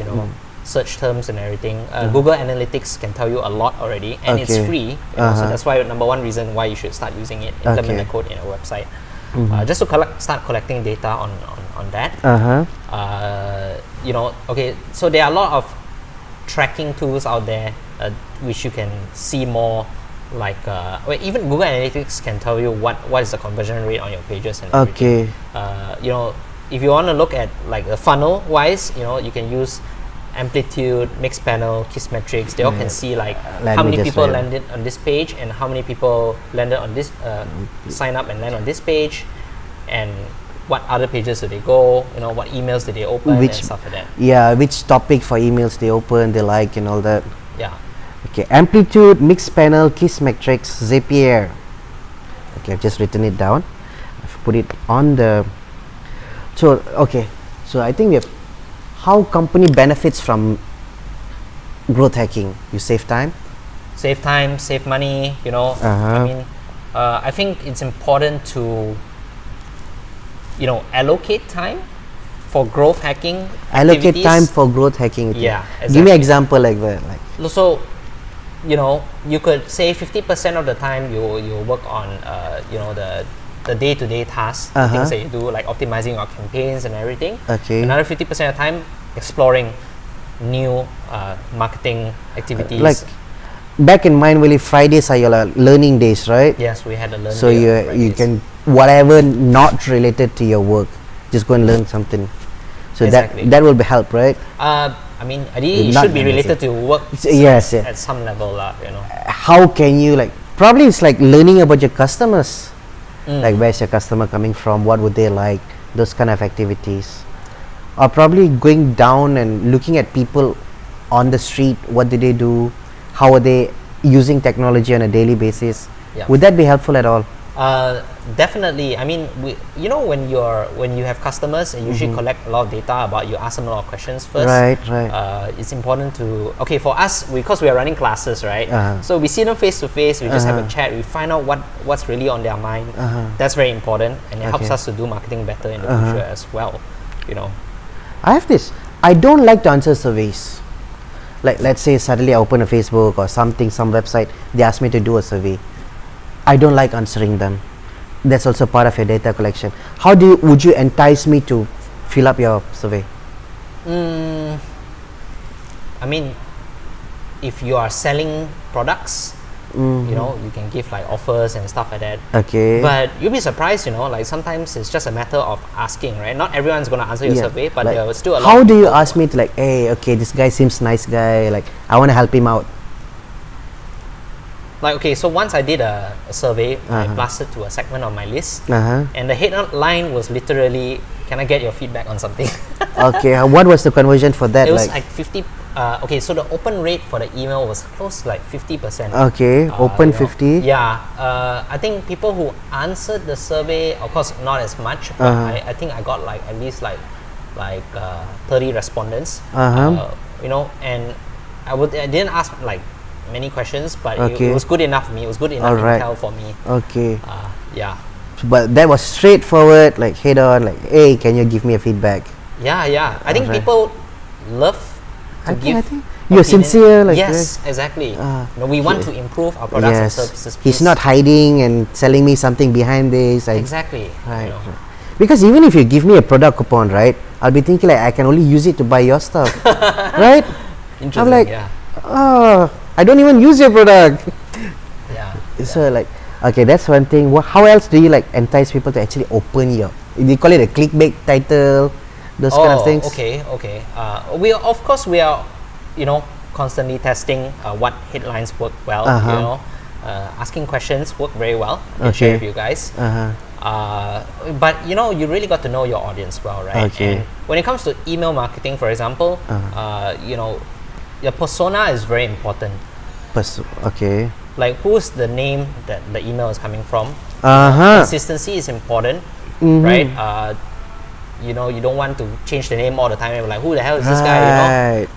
search terms and everything. Google Analytics can tell you a lot already, and it's free. So that's why number one reason why you should start using it. Implement the code in a website, just to start collecting data on that. So there are a lot of tracking tools out there which you can see more. Like even Google Analytics can tell you what is the conversion rate on your pages and everything. If you want to look at like the funnel wise, you can use Amplitude, Mixpanel, Kissmetrics. They all can see like how many people landed on this page and how many people landed on this sign up and land on this page, and what other pages do they go, what emails did they open, and stuff like that. Yeah, which topic for emails they open, they like, and all that. Yeah. Okay, Amplitude, Mixpanel, Kissmetrics, Zapier. Okay, I've just written it down. I've put it on the. So I think we have how company benefits from growth hacking. You save time, save money. I mean, I think it's important to allocate time for growth hacking. Allocate time for growth hacking. Okay. Yeah, exactly. Give me an example like that. So, you could say 50% of the time you work on the day-to-day tasks, the things that you do, like optimizing your campaigns and everything. Okay. Another 50% of the time exploring new marketing activities. Like back in mind, really Fridays are your learning days, right? Yes, we had a learning so day. So you can whatever not related to your work, just go and learn something. So exactly. that will be help, right? I mean, ideally it should be related to work. Yes, at some level, How can you like Probably it's like learning about your customers. Like where's your customer coming from, what would they like, those kind of activities. Or probably going down and looking at people on the street, what do they do, how are they using technology on a daily basis. Yeah. Would that be helpful at all? Definitely. I mean, when you have customers and usually collect a lot of data about you, ask them a lot of questions first. Right. It's important to for us, because we are running classes, right? So we see them face to face. We just have a chat. We find out what's really on their mind. That's very important, and it helps us to do marketing better in the future as well. I have this. I don't like to answer surveys. Like let's say suddenly I open a Facebook or something, some website, they ask me to do a survey. I don't like answering them. That's also part of your data collection. How would you entice me to fill up your survey? I mean, if you are selling products, you can give like offers and stuff like that. Okay. But you'll be surprised, like sometimes it's just a matter of asking, right? Not everyone's going to answer your survey, but like, there are still a lot. How do you ask me to like, hey, okay, this guy seems nice guy, like I want to help him out? Like, okay, so once I did a survey, I blasted to a segment on my list, and the headline was literally, can I get your feedback on something? Okay, what was the conversion for that? It was like 50. Okay, so the open rate for the email was close to like 50%. Okay, open 50. Yeah, I think people who answered the survey, of course, not as much, but I think I got like at least like 30 respondents. And I didn't ask like many questions, but it was good enough for me. It was good enough intel for me. Okay. Yeah. But that was straightforward, like head on, like, hey, can you give me a feedback? Yeah. I think people love to give. I think you're sincere, like yes, exactly. We want to improve our products and services. He's not hiding and selling me something behind this. Exactly. Right. Because even if you give me a product coupon, right, I'll be thinking like I can only use it to buy your stuff, right? Interesting. I'm like, I don't even use your product. So like, okay, that's one thing. How else do you like entice people to actually open your? They call it a clickbait title, those kind of things. Okay. We are, constantly testing what headlines work well. Asking questions work very well. I can share with you guys. But you really got to know your audience well, right? Okay. And when it comes to email marketing, for example, your persona is very important. Okay. Like, who's the name that the email is coming from? Consistency is important, right? You don't want to change the name all the time. You're like, who the hell is this guy?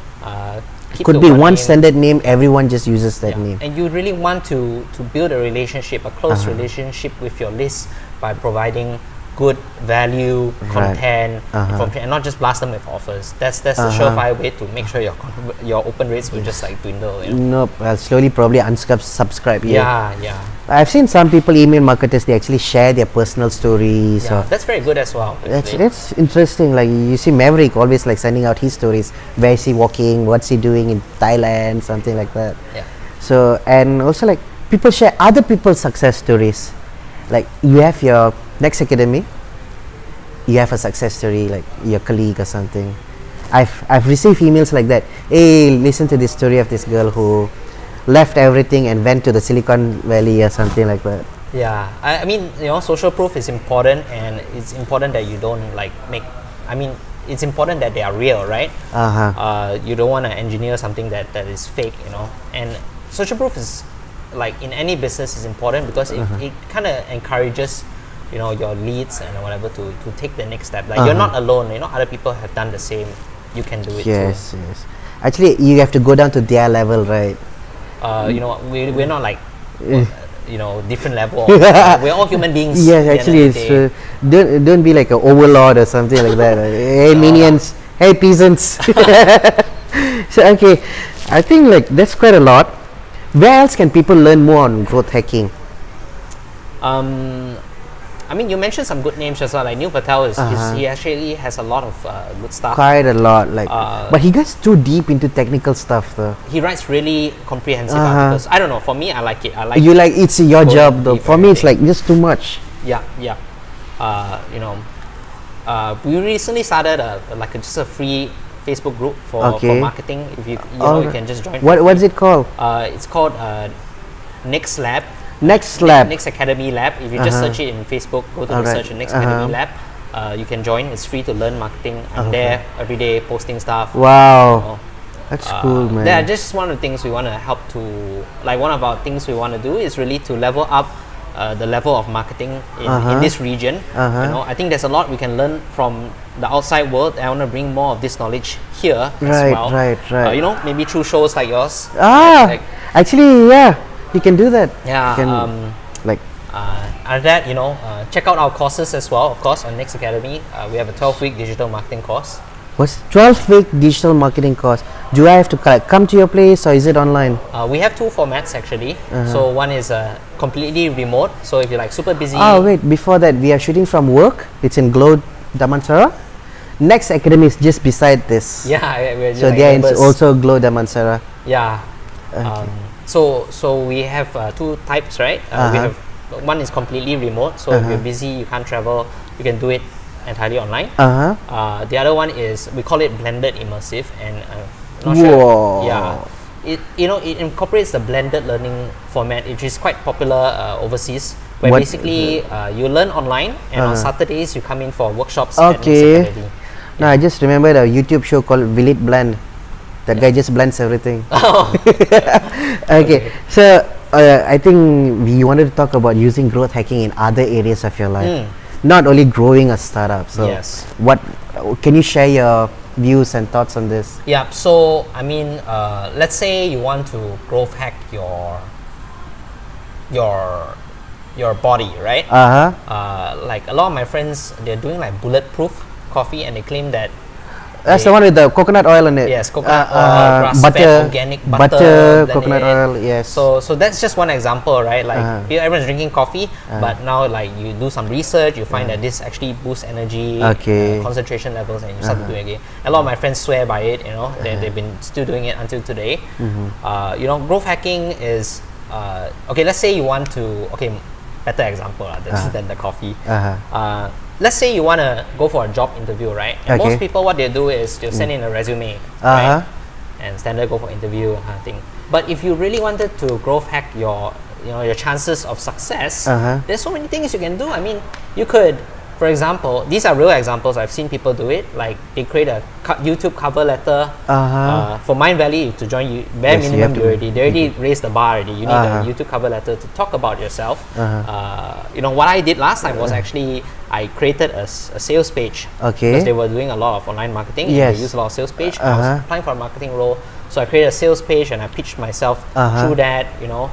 Could be one standard name. Everyone just uses that name. And you really want to build a relationship, a close relationship with your list by providing good value, content, information, and not just blast them with offers. That's the surefire way to make sure your open rates will just like dwindle. Nope, I'll slowly probably unsubscribe. Yeah. I've seen some people, email marketers, they actually share their personal stories. Yeah, that's very good as well. That's interesting. Like you see Maverick always like sending out his stories. Where is he walking? What's he doing in Thailand? Something like that. Yeah. So, and also like people share other people's success stories. Like you have your Next Academy, you have a success story like your colleague or something. I've received emails like that. Hey, listen to this story of this girl who left everything and went to the Silicon Valley or something like that. Yeah, I mean, social proof is important, and it's important that you don't it's important that they are real, right? You don't want to engineer something that is fake, and social proof is like in any business is important because it kind of encourages your leads and whatever to take the next step. Like you're not alone. Other people have done the same. You can do it too. Yes. Actually, you have to go down to their level, right? We're not like different level. We're all human beings. Yes, actually, it's don't be like an overlord or something like that. Hey minions, hey peasants. So okay, I think like that's quite a lot. Where else can people learn more on growth hacking? I mean, you mentioned some good names as well. Like Neil Patel he actually has a lot of good stuff. Quite a lot, like, but he gets too deep into technical stuff, though. He writes really comprehensive articles. I don't know. For me, I like it. It's your job, though. For me, it's like just too much. Yeah. We recently started just a free Facebook group for marketing. If you can just join. What's it called? It's called Next Lab. Next Lab. Next Academy Lab. If you just search it in Facebook, go to the search Next Academy Lab. You can join. It's free to learn marketing. I'm there every day posting stuff. Wow. That's cool, man. Yeah, just one of the things we want to help to, like one of our things we want to do is really to level up the level of marketing in this region. You know, I think there's a lot we can learn from the outside world. I want to bring more of this knowledge here as well. Right. You know, maybe through shows like yours. Actually, yeah, you can do that. Yeah. Other that, you know, check out our courses as well. Of course, on Next Academy, we have a 12-week digital marketing course. What's 12-week digital marketing course? Do I have to come to your place or is it online? We have two formats actually. So one is completely remote. So if you're like super busy. Oh wait, before that we are shooting from work. It's in Glow, Damansara. Next Academy is just beside this. Yeah, we're just so like there neighbors. is also Glow, Damansara. Yeah. So we have two types, right? We have one is completely remote. So if you're busy, you can't travel, you can do it entirely online. The other one is, we call it blended immersive, and not sure. Yeah, it incorporates the blended learning format, which is quite popular overseas. Where basically you learn online, and on Saturdays you come in for workshops. At Next Academy. No, I just remembered a YouTube show called Will It Blend. That guy just blends everything. Okay, so I think we wanted to talk about using growth hacking in other areas of your life. Not only growing a startup. So yes. What can you share your views and thoughts on this? Yeah. So I mean, let's say you want to growth hack your body, right? Like a lot of my friends, they're doing like bulletproof coffee, and they claim that. That's the one with the coconut oil in it. Yes, coconut oil, grass-fed organic butter, coconut oil. Yes. So that's just one example, right? Like everyone's drinking coffee, but now like you do some research, you find that this actually boosts energy, concentration levels, and you start to do it again. A lot of my friends swear by it. You know, they've been still doing it until today. You know, growth hacking is okay. Let's say you want to better example than the coffee. Let's say you want to go for a job interview, right? And most people, what they do is they'll send in a resume, right? And standard go for interview and kind of thing. But if you really wanted to growth hack your chances of success, there's so many things you can do. I mean, you could, for example, these are real examples. I've seen people do it. Like they create a YouTube cover letter. For Mind Valley to join you, bare minimum they already raised the bar already. You need a YouTube cover letter to talk about yourself. You know what I did last time was actually I created a sales page because they were doing a lot of online marketing. And they use a lot of sales page. I was applying for a marketing role, so I created a sales page and I pitched myself through that. You know.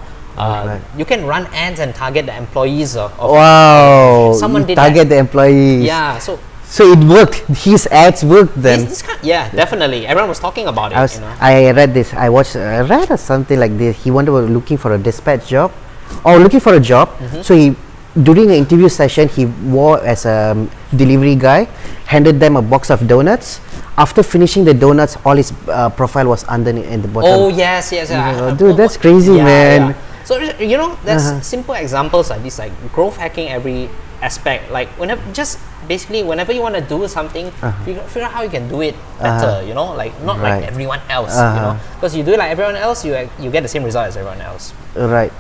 You can run ads and target the employees of wow. Someone did target the employees. Yeah, so it worked. His ads worked then. Yeah, definitely. Everyone was talking about it. I read this. I read something like this. He wanted looking for a dispatch job, or looking for a job. So he, during an interview session, he wore as a delivery guy, handed them a box of donuts. After finishing the donuts, all his profile was underneath in the bottom. Oh yes. Dude, that's crazy, man. Yeah. So you know, that's simple examples like this, like growth hacking every aspect. Like whenever you want to do something, figure out how you can do it better. You know, like not like everyone else. You know, because you do it like everyone else, you get the same result as everyone else. Right.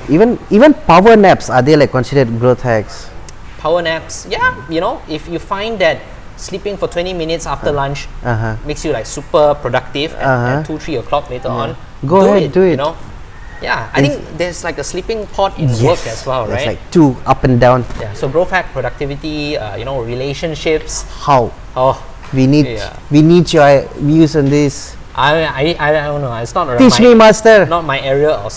You know, even power naps, are they like considered growth hacks? Power naps, yeah. You know, if you find that sleeping for 20 minutes after lunch makes you like super productive at 2-3 o'clock later on, go ahead, do it. You know, yeah. I think there's like a sleeping pod in work as well, right? It's like 2 up and down. Yeah. So growth hack, productivity, you know, relationships. How? We need your views on this. I don't know. It's not teach me, master. Not my area of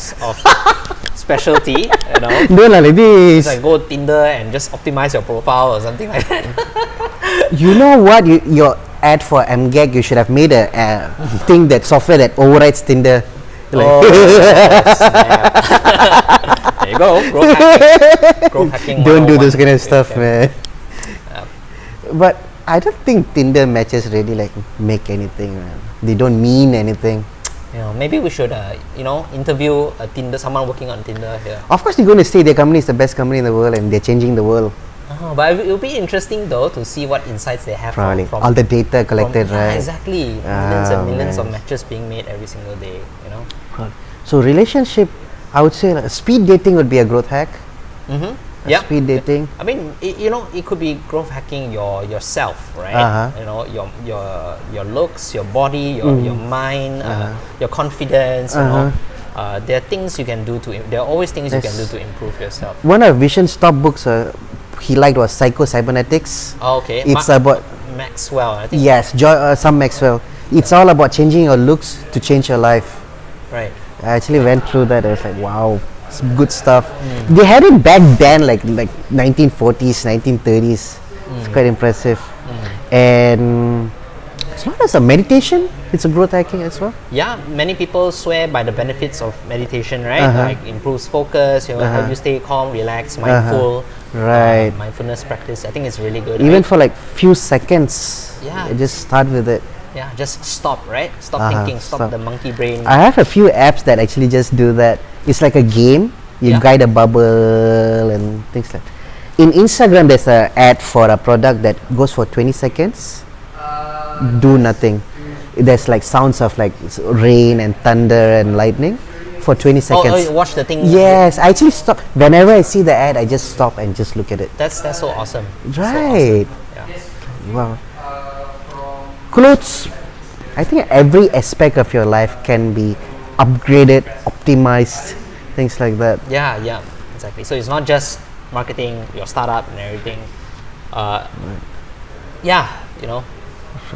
specialty. You know. Don't like this. It's like go Tinder and just optimize your profile or something like that. You know what? Your ad for MGAG, you should have made a thing, that software that overrides Tinder. Snap. There you go. Growth hacking. Don't do those kind of stuff, man. But I don't think Tinder matches really like make anything, man. They don't mean anything. You know, maybe we should, interview someone working on Tinder here. Of course, they're going to say their company is the best company in the world and they're changing the world. But it will be interesting though to see what insights they have from all the data collected, right? Exactly. Millions and millions of matches being made every single day. You know. So relationship, I would say like speed dating would be a growth hack. Yeah. Speed dating. I mean, it could be growth hacking yourself, right? Your looks, your body, your mind, your confidence. There are things you can do there are always things you can do to improve yourself. One of Vision's top books he liked was Psycho-Cybernetics. Oh, okay. It's about Maxwell, I think. yes, some Maxwell. It's all about changing your looks to change your life. Right. I actually went through that. I was like, wow, it's good stuff. They had it back then, like 1940s, 1930s. It's quite impressive. And as long as a meditation, it's a growth hacking as well. Yeah, many people swear by the benefits of meditation, right? Like improves focus, help you stay calm, relax, mindful. Right. Mindfulness practice. I think it's really good. Even for like few seconds. Yeah. Just start with it. Yeah, just stop, right? Stop thinking, stop the monkey brain. I have a few apps that actually just do that. It's like a game. You guide a bubble and things like that. In Instagram, there's an ad for a product that goes for 20 seconds. Do nothing. There's like sounds of like rain and thunder and lightning for 20 seconds. Oh, you watch the thing. Yes, I actually stop. Whenever I see the ad, I just stop and just look at it. That's so awesome. Right. So awesome. Yeah. Wow. Clothes. I think every aspect of your life can be upgraded, optimized, things like that. Yeah, exactly. So it's not just marketing, your startup and everything.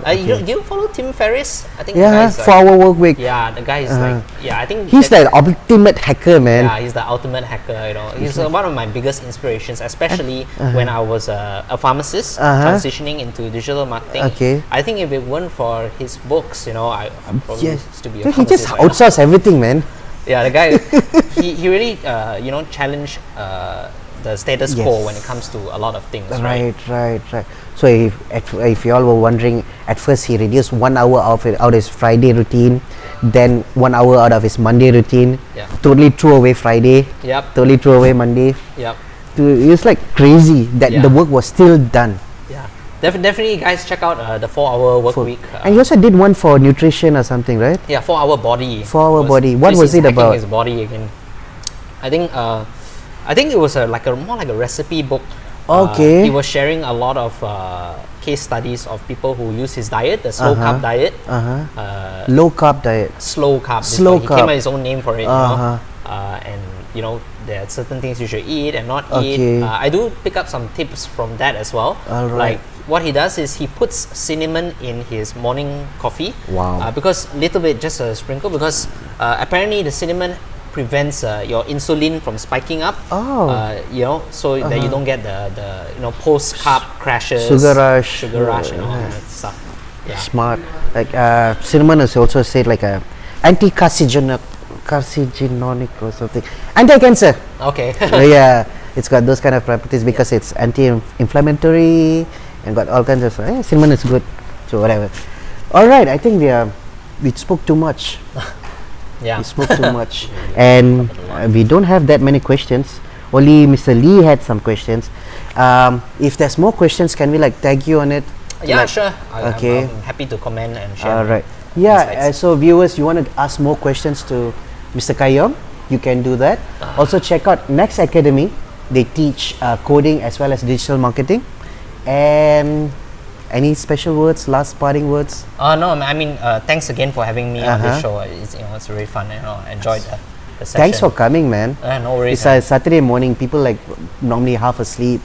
Do you follow Tim Ferriss? I think Yeah, the guy's 4-hour work week. yeah, the guy is I think He's the ultimate hacker, man. yeah, he's the ultimate hacker. He's one of my biggest inspirations, especially when I was a pharmacist transitioning into digital marketing. Okay. I think if it weren't for his books, I probably used to be a He pharmacist. just right now. outsourced everything, man. Yeah, the guy, he really challenged the status quo when it comes to a lot of things. Right. Right. So if you all were wondering, at first he reduced 1 hour out of his Friday routine, then 1 hour out of his Monday routine. Yeah. Totally threw away Friday. Yep. Totally threw away Monday. Yep. It's like crazy that the work was still done. Yeah. Definitely, guys, check out the 4-hour work week. And you also did one for nutrition or something, right? Yeah, 4-hour body. 4-hour body. What Chris was is it hacking about? His body again. I think it was more like a recipe book. Okay. He was sharing a lot of case studies of people who use his diet, the slow carb diet. Low carb diet. Slow carb. Slow He carb. came up with his own name for it. And there are certain things you should eat and not eat. I do pick up some tips from that as well. Alright. Like what he does is he puts cinnamon in his morning coffee. Wow. Because little bit, just a sprinkle, because apparently the cinnamon prevents your insulin from spiking up. So that you don't get the post carb crashes, Sugar rush. and all that stuff. Yeah. Smart. Like cinnamon is also said like a anti-carcinogenic or something. Anti-cancer. Okay. Yeah, it's got those kind of properties because it's anti-inflammatory and got all kinds of cinnamon is good. So whatever. All right, I think we spoke too much. Yeah. We spoke too much, and we don't have that many questions. Only Mr. Lee had some questions. If there's more questions, can we like tag you on it? Yeah, sure. Okay. I'm happy to comment and share. All right. Yeah. So viewers, you want to ask more questions to Mr. Yong? You can do that. Also check out Next Academy. They teach coding as well as digital marketing. And any special words, last parting words? No, I mean, thanks again for having me on this show. It's really fun. I enjoyed the session. Thanks for coming, man. No worries. It's a Saturday morning. People like normally half asleep.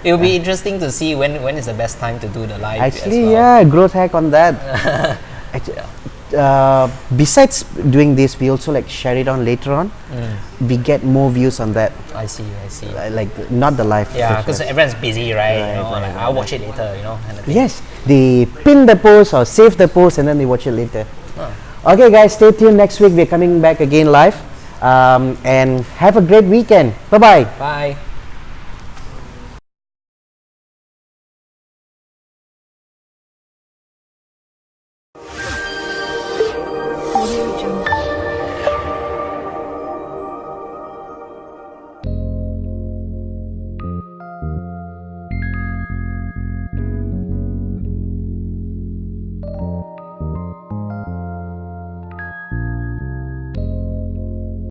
It'll be interesting to see when is the best time to do the live. Actually, as well. yeah, growth hack on that. Besides doing this, we also like share it on later on. We get more views on that. I see. Like not the live. Yeah, because everyone's busy, right? Right, I'll watch it later, kind of thing. Yes, they pin the post or save the post and then they watch it later. Okay, guys, stay tuned. Next week we're coming back again live. And have a great weekend. Bye-bye. Bye.